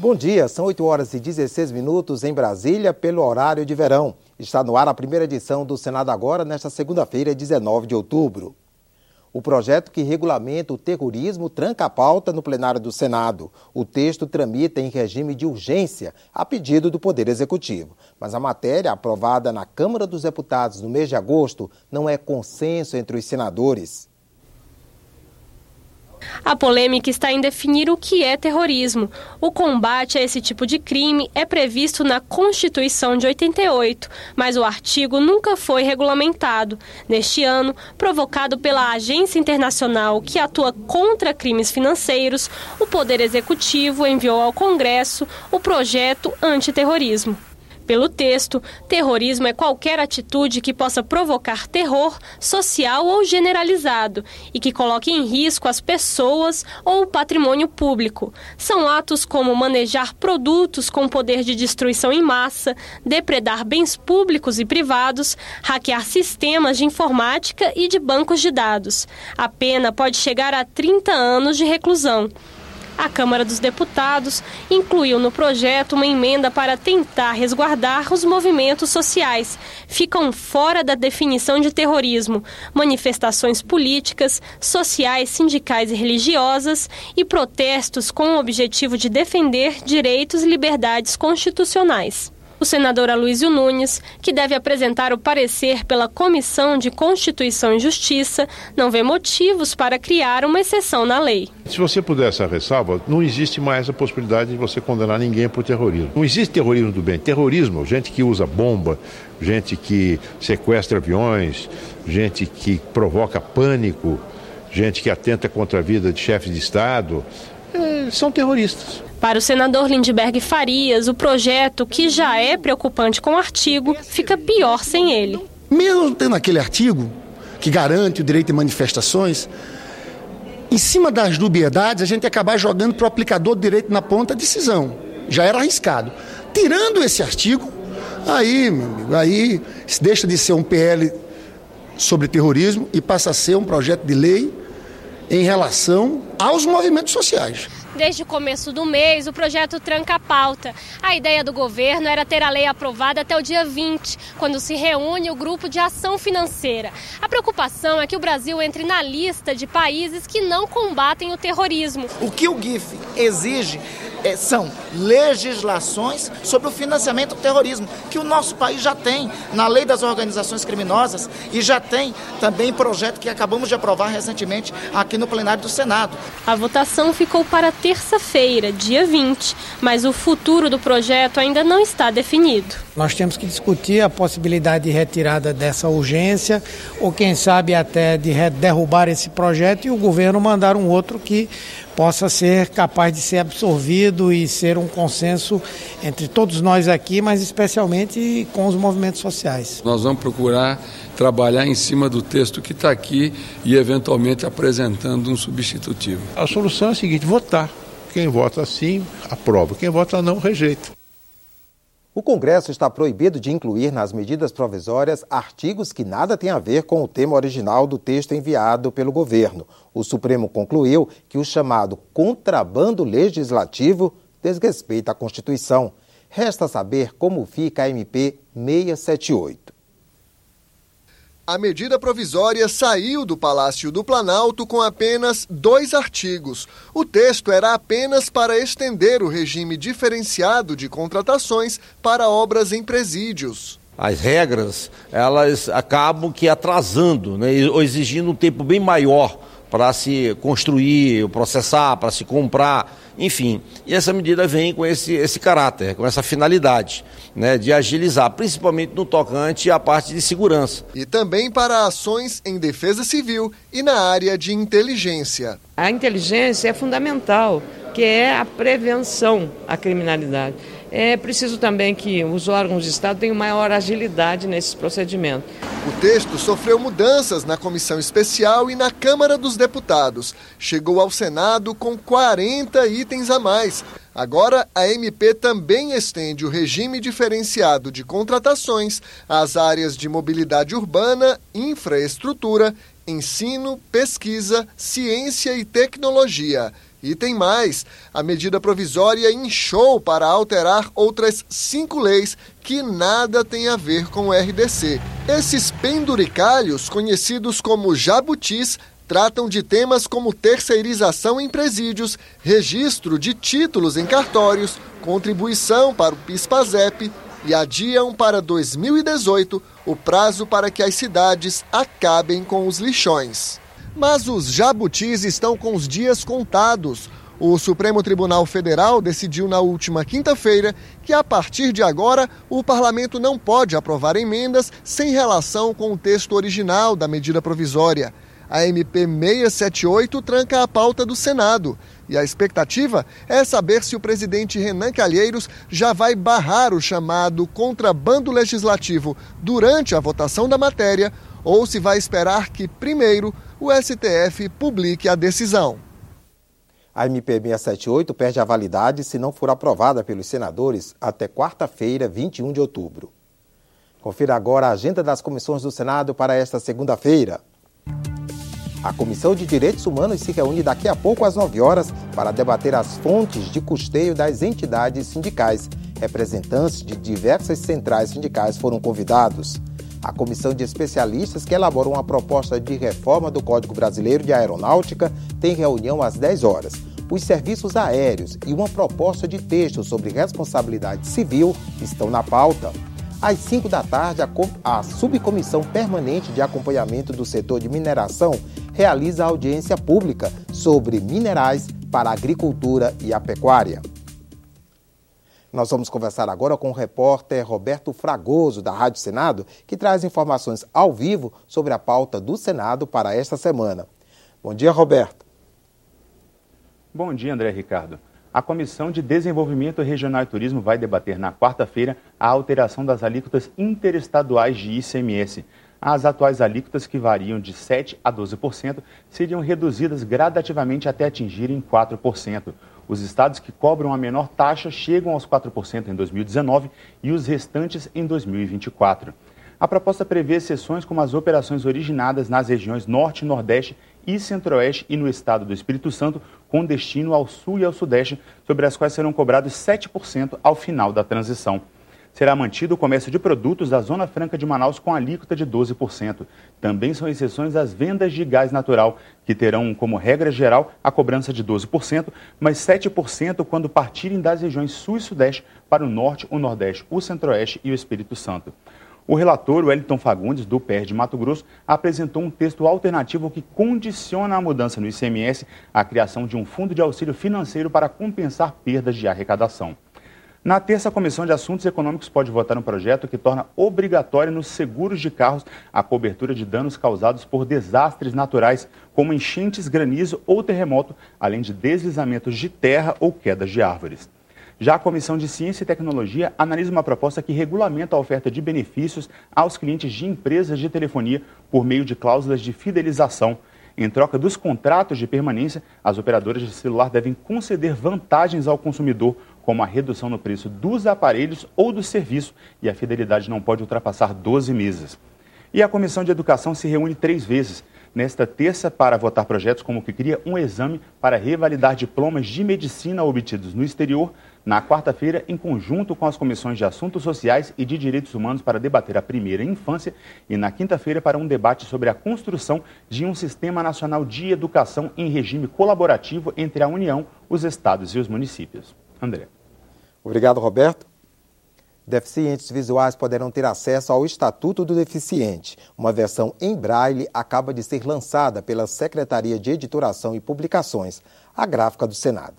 Bom dia, são 8 horas e 16 minutos em Brasília, pelo horário de verão. Está no ar a primeira edição do Senado Agora, nesta segunda-feira, 19 de outubro. O projeto que regulamenta o terrorismo tranca a pauta no plenário do Senado. O texto tramita em regime de urgência, a pedido do Poder Executivo. Mas a matéria, aprovada na Câmara dos Deputados no mês de agosto, não é consenso entre os senadores. A polêmica está em definir o que é terrorismo. O combate a esse tipo de crime é previsto na Constituição de 88, mas o artigo nunca foi regulamentado. Neste ano, provocado pela Agência Internacional que atua contra crimes financeiros, o Poder Executivo enviou ao Congresso o projeto antiterrorismo. Pelo texto, terrorismo é qualquer atitude que possa provocar terror social ou generalizado e que coloque em risco as pessoas ou o patrimônio público. São atos como manejar produtos com poder de destruição em massa, depredar bens públicos e privados, hackear sistemas de informática e de bancos de dados. A pena pode chegar a 30 anos de reclusão. A Câmara dos Deputados incluiu no projeto uma emenda para tentar resguardar os movimentos sociais. Ficam fora da definição de terrorismo manifestações políticas, sociais, sindicais e religiosas e protestos com o objetivo de defender direitos e liberdades constitucionais. O senador Aloysio Nunes, que deve apresentar o parecer pela Comissão de Constituição e Justiça, não vê motivos para criar uma exceção na lei. Se você puder essa ressalva, não existe mais a possibilidade de você condenar ninguém por terrorismo. Não existe terrorismo do bem. Terrorismo, gente que usa bomba, gente que sequestra aviões, gente que provoca pânico, gente que atenta contra a vida de chefes de Estado, são terroristas. Para o senador Lindbergh Farias, o projeto, que já é preocupante com o artigo, fica pior sem ele. Mesmo tendo aquele artigo que garante o direito de manifestações, em cima das dubiedades, a gente ia acabar jogando para o aplicador do direito na ponta a decisão. Já era arriscado. Tirando esse artigo, aí deixa de ser um PL sobre terrorismo e passa a ser um projeto de lei em relação aos movimentos sociais. Desde o começo do mês, o projeto tranca a pauta. A ideia do governo era ter a lei aprovada até o dia 20, quando se reúne o Grupo de Ação Financeira. A preocupação é que o Brasil entre na lista de países que não combatem o terrorismo. O que o GIF exige são legislações sobre o financiamento do terrorismo, que o nosso país já tem na lei das organizações criminosas e já tem também projeto que acabamos de aprovar recentemente aqui no plenário do Senado. A votação ficou para terça-feira, dia 20, mas o futuro do projeto ainda não está definido. Nós temos que discutir a possibilidade de retirada dessa urgência ou quem sabe até de derrubar esse projeto e o governo mandar um outro que possa ser capaz de ser absorvido e ser um consenso entre todos nós aqui, mas especialmente com os movimentos sociais. Nós vamos procurar trabalhar em cima do texto que está aqui e eventualmente apresentando um substitutivo. A solução é a seguinte: votar. Quem vota sim, aprova. Quem vota não, rejeita. O Congresso está proibido de incluir nas medidas provisórias artigos que nada têm a ver com o tema original do texto enviado pelo governo. O Supremo concluiu que o chamado contrabando legislativo desrespeita a Constituição. Resta saber como fica a MP 678. A medida provisória saiu do Palácio do Planalto com apenas 2 artigos. O texto era apenas para estender o regime diferenciado de contratações para obras em presídios. As regras, elas acabam que atrasando, né, ou exigindo um tempo bem maior para se construir, processar, para se comprar, enfim. E essa medida vem com esse caráter, com essa finalidade, né, de agilizar, principalmente no tocante à parte de segurança. E também para ações em defesa civil e na área de inteligência. A inteligência é fundamental, que é a prevenção à criminalidade. É preciso também que os órgãos de Estado tenham maior agilidade nesses procedimentos. O texto sofreu mudanças na Comissão Especial e na Câmara dos Deputados. Chegou ao Senado com 40 itens a mais. Agora, a MP também estende o regime diferenciado de contratações às áreas de mobilidade urbana, infraestrutura, ensino, pesquisa, ciência e tecnologia. E tem mais, a medida provisória inchou para alterar outras 5 leis que nada tem a ver com o RDC. Esses penduricalhos, conhecidos como jabutis, tratam de temas como terceirização em presídios, registro de títulos em cartórios, contribuição para o PIS/PASEP e adiam para 2018 o prazo para que as cidades acabem com os lixões. Mas os jabutis estão com os dias contados. O Supremo Tribunal Federal decidiu na última quinta-feira que, a partir de agora, o parlamento não pode aprovar emendas sem relação com o texto original da medida provisória. A MP 678 tranca a pauta do Senado. E a expectativa é saber se o presidente Renan Calheiros já vai barrar o chamado contrabando legislativo durante a votação da matéria ou se vai esperar que, primeiro, o STF publique a decisão. A MP 678 perde a validade se não for aprovada pelos senadores até quarta-feira, 21 de outubro. Confira agora a agenda das comissões do Senado para esta segunda-feira. A Comissão de Direitos Humanos se reúne daqui a pouco às 9 horas para debater as fontes de custeio das entidades sindicais. Representantes de diversas centrais sindicais foram convidados. A comissão de especialistas que elaborou uma proposta de reforma do Código Brasileiro de Aeronáutica tem reunião às 10 horas. Os serviços aéreos e uma proposta de texto sobre responsabilidade civil estão na pauta. Às 5 da tarde, a Subcomissão Permanente de Acompanhamento do Setor de Mineração realiza audiência pública sobre minerais para a agricultura e a pecuária. Nós vamos conversar agora com o repórter Roberto Fragoso, da Rádio Senado, que traz informações ao vivo sobre a pauta do Senado para esta semana. Bom dia, Roberto. Bom dia, André Ricardo. A Comissão de Desenvolvimento Regional e Turismo vai debater na quarta-feira a alteração das alíquotas interestaduais de ICMS. As atuais alíquotas, que variam de 7% a 12%, seriam reduzidas gradativamente até atingirem 4%. Os estados que cobram a menor taxa chegam aos 4% em 2019 e os restantes em 2024. A proposta prevê exceções como as operações originadas nas regiões Norte, Nordeste e Centro-Oeste e no estado do Espírito Santo, com destino ao Sul e ao Sudeste, sobre as quais serão cobrados 7% ao final da transição. Será mantido o comércio de produtos da Zona Franca de Manaus com alíquota de 12%. Também são exceções as vendas de gás natural, que terão como regra geral a cobrança de 12%, mas 7% quando partirem das regiões Sul e Sudeste para o Norte, o Nordeste, o Centro-Oeste e o Espírito Santo. O relator, Wellington Fagundes, do PR de Mato Grosso, apresentou um texto alternativo que condiciona a mudança no ICMS à criação de um fundo de auxílio financeiro para compensar perdas de arrecadação. Na terça, a Comissão de Assuntos Econômicos pode votar um projeto que torna obrigatório nos seguros de carros a cobertura de danos causados por desastres naturais, como enchentes, granizo ou terremoto, além de deslizamentos de terra ou quedas de árvores. Já a Comissão de Ciência e Tecnologia analisa uma proposta que regulamenta a oferta de benefícios aos clientes de empresas de telefonia por meio de cláusulas de fidelização. Em troca dos contratos de permanência, as operadoras de celular devem conceder vantagens ao consumidor, como a redução no preço dos aparelhos ou do serviço, e a fidelidade não pode ultrapassar 12 meses. E a Comissão de Educação se reúne 3 vezes. Nesta terça, para votar projetos como o que cria um exame para revalidar diplomas de medicina obtidos no exterior. Na quarta-feira, em conjunto com as comissões de Assuntos Sociais e de Direitos Humanos para debater a primeira infância. E na quinta-feira, para um debate sobre a construção de um Sistema Nacional de Educação em regime colaborativo entre a União, os estados e os municípios. André. Obrigado, Roberto. Deficientes visuais poderão ter acesso ao Estatuto do Deficiente. Uma versão em braille acaba de ser lançada pela Secretaria de Editoração e Publicações, a Gráfica do Senado.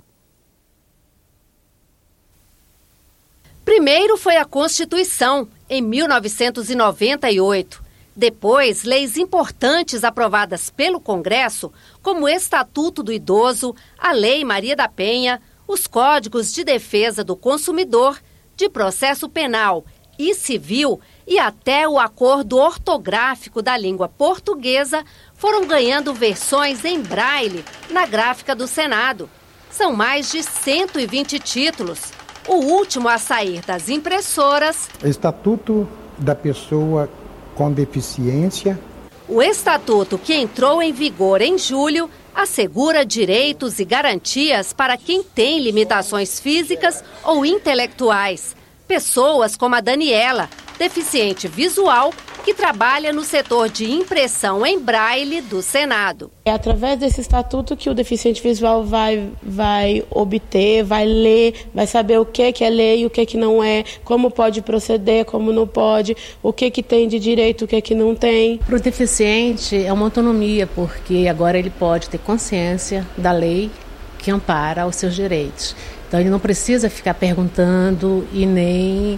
Primeiro foi a Constituição, em 1998. Depois, leis importantes aprovadas pelo Congresso, como o Estatuto do Idoso, a Lei Maria da Penha, os Códigos de Defesa do Consumidor, de Processo Penal e Civil e até o Acordo Ortográfico da Língua Portuguesa foram ganhando versões em braille na Gráfica do Senado. São mais de 120 títulos. O último a sair das impressoras... Estatuto da Pessoa com Deficiência. O Estatuto, que entrou em vigor em julho, assegura direitos e garantias para quem tem limitações físicas ou intelectuais. Pessoas como a Daniela, deficiente visual, que trabalha no setor de impressão em braille do Senado. É através desse estatuto que o deficiente visual vai obter, vai ler, vai saber o que é lei e o que não é, como pode proceder, como não pode, o que tem de direito, o que não tem. Para o deficiente é uma autonomia, porque agora ele pode ter consciência da lei que ampara os seus direitos. Então ele não precisa ficar perguntando e nem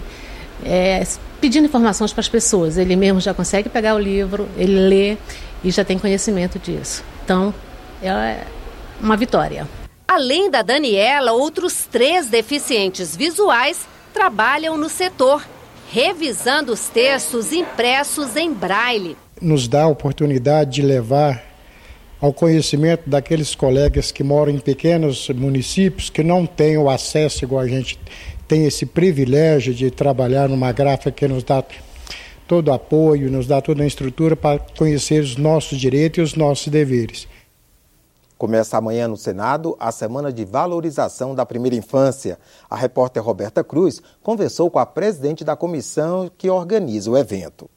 pedindo informações para as pessoas. Ele mesmo já consegue pegar o livro, ele lê e já tem conhecimento disso. Então, é uma vitória. Além da Daniela, outros 3 deficientes visuais trabalham no setor, revisando os textos impressos em braille. Nos dá a oportunidade de levar ao conhecimento daqueles colegas que moram em pequenos municípios que não têm o acesso igual a gente tem esse privilégio de trabalhar numa gráfica que nos dá todo o apoio, nos dá toda a estrutura para conhecer os nossos direitos e os nossos deveres. Começa amanhã no Senado a Semana de Valorização da Primeira Infância. A repórter Roberta Cruz conversou com a presidente da comissão que organiza o evento.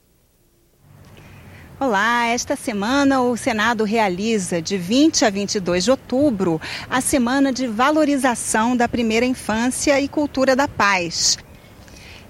Olá, esta semana o Senado realiza, de 20 a 22 de outubro, a Semana de Valorização da Primeira Infância e Cultura da Paz.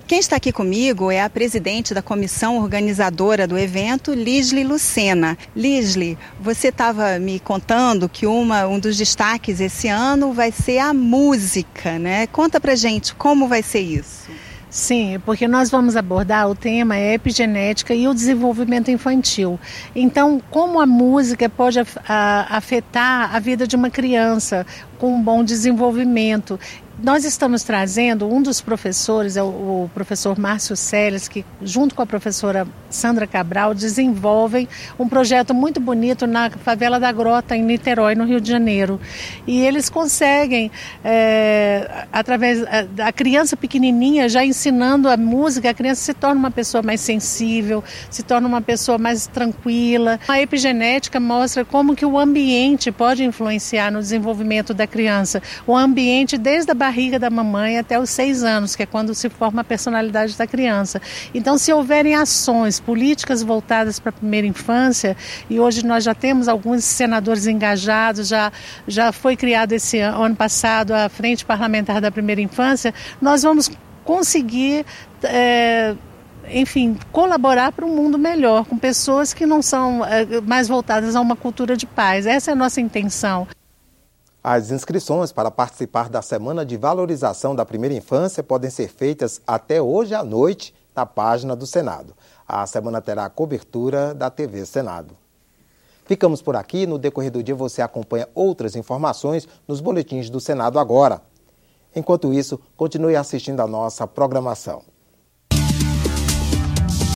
Quem está aqui comigo é a presidente da comissão organizadora do evento, Lisli Lucena. Lisli, você estava me contando que um dos destaques esse ano vai ser a música, né? Conta pra gente como vai ser isso. Sim, porque nós vamos abordar o tema epigenética e o desenvolvimento infantil. Então, como a música pode afetar a vida de uma criança com um bom desenvolvimento. Nós estamos trazendo um dos professores, é o professor Márcio Celes, que junto com a professora Sandra Cabral desenvolvem um projeto muito bonito na favela da Grota, em Niterói, no Rio de Janeiro. E eles conseguem, através da criança pequenininha, já ensinando a música, a criança se torna uma pessoa mais sensível, se torna uma pessoa mais tranquila. A epigenética mostra como que o ambiente pode influenciar no desenvolvimento da criança. O ambiente desde a barriga da mamãe até os 6 anos, que é quando se forma a personalidade da criança. Então, se houverem ações, políticas voltadas para a primeira infância, e hoje nós já temos alguns senadores engajados, já foi criado esse ano passado a Frente Parlamentar da Primeira Infância, nós vamos conseguir colaborar para um mundo melhor, com pessoas que não são mais voltadas a uma cultura de paz. Essa é a nossa intenção. As inscrições para participar da Semana de Valorização da Primeira Infância podem ser feitas até hoje à noite na página do Senado. A semana terá a cobertura da TV Senado. Ficamos por aqui. No decorrer do dia você acompanha outras informações nos boletins do Senado agora. Enquanto isso, continue assistindo a nossa programação.